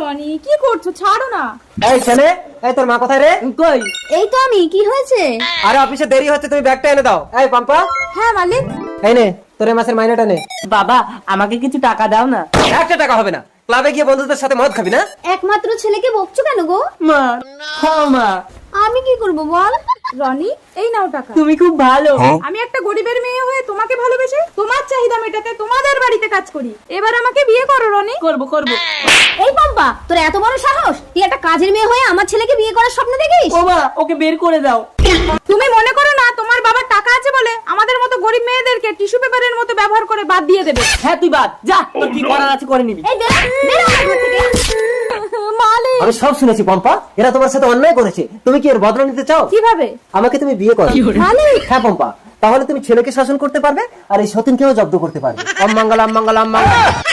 রনি, কি করছো? ছাড়ো না। এই ছেলে, এই তোর মা কোথায় রে? কই? এই তো আমি। কি হয়েছে? আরে অফিসে দেরি হচ্ছে, তুমি ব্যাগটা এনে দাও। এই পাম্পা, হ্যাঁ মালিক। এই নে তোর এই মাসের মাইনেটা নে। বাবা আমাকে কিছু টাকা দাও না। 1 টাকা হবে না। ক্লাবে গিয়ে বন্ধুদের সাথে মদ খাবি না? একমাত্র ছেলেকে বকছো কেন গো? মা, হ্যাঁ মা, আমি কি করব বল? রনি, এই নাও টাকা। তুমি খুব ভালো। আমি একটা গরিবের মেয়ে হয়ে তোমাকে ভালোবেসে তোমার চাহিদা মেটাতে তোমাদের বাড়িতে কাজ করি। এবার আমাকে বিয়ে করো রনি। করবো করবো। এই পাম্পা, তোর এত বড় সাহস! তুই একটা কাজের মেয়ে হয়ে আমার ছেলেকে বিয়ে করার স্বপ্ন দেখিস? ও মা, ওকে বের করে দাও। তুমি মনে করো না তোমার বাবার টাকা আছে বলে আমাদের মতো গরিব মেয়েদেরকে টিস্যু পেপারের মতো ব্যবহার করে বাদ দিয়ে দেবে? হ্যাঁ তুই বাদ যা, তোর কি করার আছে করে নিবি। এই বেরো, বেরো আমার ঘর থেকে। মালিক, আমি সব শুনেছি পম্পা, এরা তোমার সাথে অন্যায় করেছে। তুমি কি এর বদলা নিতে চাও? কিভাবে? আমাকে তুমি বিয়ে করো। মালিক, হ্যাঁ পম্পা, তাহলে তুমি ছেলেকে শাসন করতে পারবে আর এই সতীনকেও জব্দ করতে পারবে। অম মঙ্গলম মঙ্গলম মঙ্গলম।